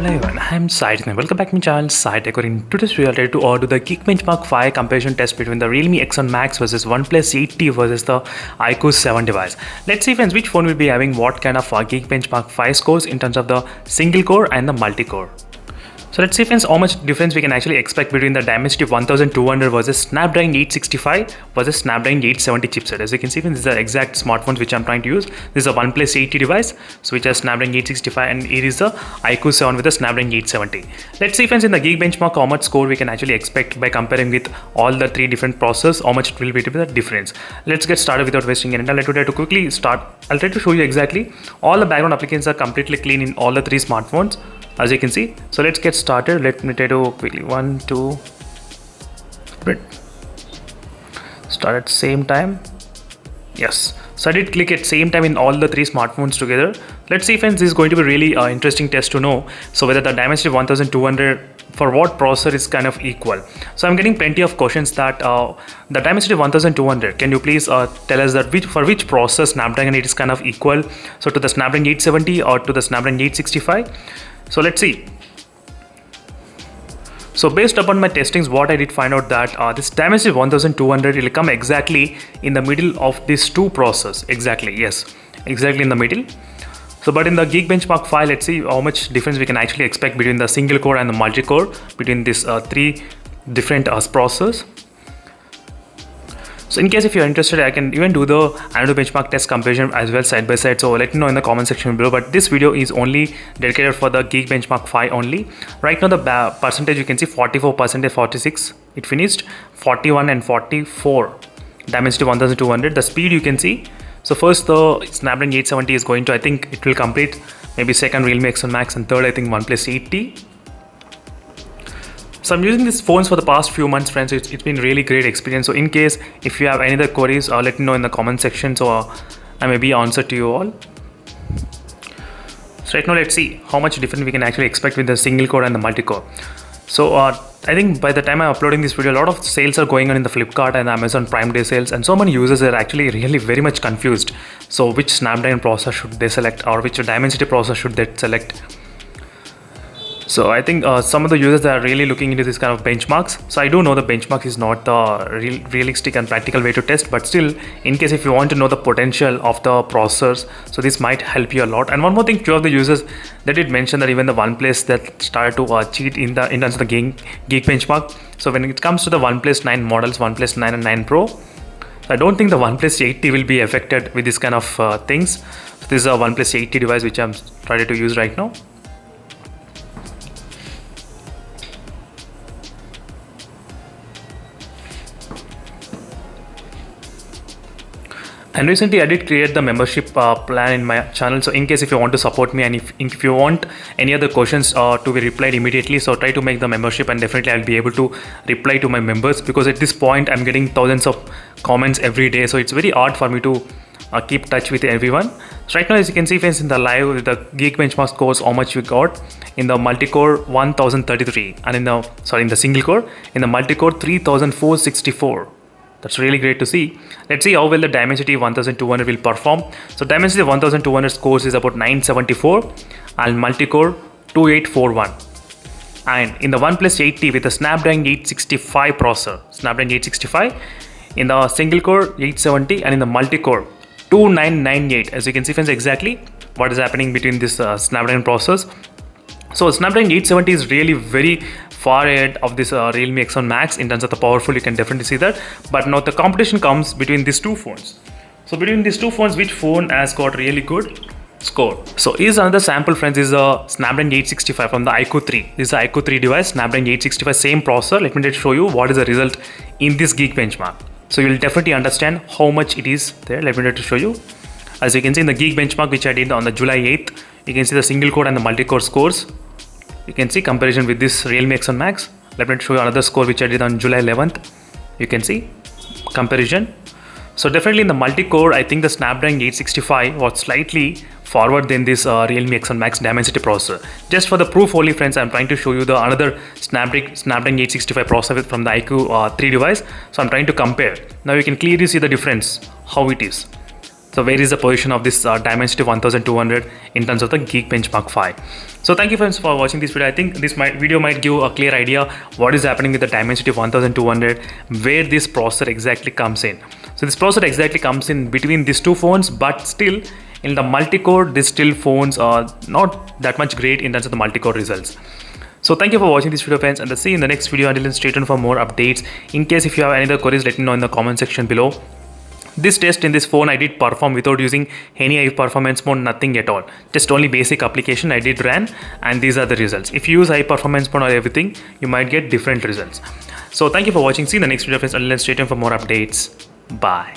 Hello everyone, I'm Said and welcome back to my channel Saitech. In today's video, I'll try to do the Geekbench Mark 5 comparison test between the Realme X1 Max versus OnePlus 8T versus the iQOO 7 device. Let's see friends which phone will be having what kind of Geekbench Mark 5 scores in terms of the single core and the multi-core. So let's see friends how much difference we can actually expect between the Dimensity 1200 versus Snapdragon 865 versus Snapdragon 870 chipset. As you can see friends, these are exact smartphones which I'm trying to use. This is a OnePlus 8T device, so which has Snapdragon 865, and here is the iQOO 7 with the Snapdragon 870. Let's see friends in the Geekbench Mark how much score we can actually expect by comparing with all the three different processors, how much it will be the difference. Let's get started without wasting any time. Let me try to quickly start. I'll try to show you exactly all the background applications are completely clean in all the three smartphones, as you can see. So let's get started. Let me try to quickly start at same time. Yes, so I did click at same time in all the three smartphones together. Let's see friends, this is going to be really interesting test to know so whether the Dimensity 1200 for what processor is kind of equal. So I'm getting plenty of questions that the Dimensity 1200, can you please tell us that for which processor Snapdragon it is kind of equal, so to the Snapdragon 870 or to the Snapdragon 865. So let's see. So based upon my testings, what I did find out that this Dimensity 1200 will come exactly in the middle of these two processors. Exactly, yes, exactly in the middle. So but in the Geekbench Mark 5, let's see how much difference we can actually expect between the single core and the multi-core, between these three different processors. So in case if you're interested, I can even do the another benchmark test comparison as well side by side. So let me know in the comment section below. But this video is only dedicated for the Geekbench Mark 5 only. Right now the percentage you can see 44%, 46 it finished, 41 and 44 Dimensity 1200. The speed you can see. So first the Snapdragon 870 is going to, I think it will complete, maybe second Realme X1 Max, and third I think OnePlus 8T. So I'm using these phones for the past few months friends. It's been really great experience. So in case if you have any other queries, let me know in the comment section, so I may be answer to you all. So right now let's see how much different we can actually expect with the single core and the multi-core. So I think by the time I'm uploading this video, a lot of sales are going on in the Flipkart and Amazon Prime Day sales, and so many users are actually really very much confused. So which Snapdragon processor should they select, or which Dimensity processor should they select? So I think some of the users are really looking into this kind of benchmarks. So I do know the benchmark is not the realistic and practical way to test, but still, in case if you want to know the potential of the processors, so this might help you a lot. And one more thing, few of the users, they did mention that even the OnePlus that started to cheat in terms of the Geek benchmark. So when it comes to the OnePlus 9 models, OnePlus 9 and 9 Pro, I don't think the OnePlus 8T will be affected with this kind of things. So this is a OnePlus 8T device which I'm trying to use right now. And recently I did create the membership plan in my channel. So in case if you want to support me, and if you want any other questions to be replied immediately, so try to make the membership, and definitely I'll be able to reply to my members, because at this point I'm getting thousands of comments every day. So it's very hard for me to keep touch with everyone. So right now, as you can see friends, in the live, the Geekbench Mark scores how much we got in the multi-core 1033, and in the single core, in the multi-core 3464. That's really great to see. Let's see how well the Dimensity 1200 will perform. So Dimensity 1200 scores is about 974 and multi-core 2841. And in the OnePlus 8T with the Snapdragon 865 processor, Snapdragon 865, in the single core 870, and in the multi-core 2998. As you can see friends, exactly what is happening between this Snapdragon processors. So Snapdragon 870 is really very far ahead of this Realme X1 Max in terms of the powerful. You can definitely see that. But now the competition comes between these two phones. So between these two phones, which phone has got really good score? So here's another sample friends, is a Snapdragon 865 from the iQOO 3. This is the iQOO 3 device, Snapdragon 865, same processor. Let me just show you what is the result in this Geek benchmark. So you'll definitely understand how much it is there. Let me just show you. As you can see in the Geek benchmark which I did on the July 8th, you can see the single core and the multi-core scores. You can see comparison with this Realme X1 Max. Let me show you another score which I did on July 11th. You can see comparison. So definitely in the multi-core, I think the Snapdragon 865 was slightly forward than this Realme X1 Max Dimensity processor. Just for the proof only friends, I'm trying to show you the another Snapdragon 865 processor from the iQOO 3 device. So I'm trying to compare. Now you can clearly see the difference, how it is. So where is the position of this Dimensity 1200 in terms of the Geekbench Mark 5? So thank you friends for watching this video. I think this video might give a clear idea what is happening with the Dimensity 1200, where this processor exactly comes in. So this processor exactly comes in between these two phones, but still in the multi-core, these still phones are not that much great in terms of the multi-core results. So thank you for watching this video friends, and I'll see you in the next video. Until then, stay tuned for more updates. In case if you have any other queries, let me know in the comment section below. This test in this phone I did perform without using any high performance mode, nothing at all. Just only basic application I did ran, and these are the results. If you use high performance mode or everything, you might get different results. So thank you for watching. See you in the next video friends. Until then, stay tuned for more updates. Bye.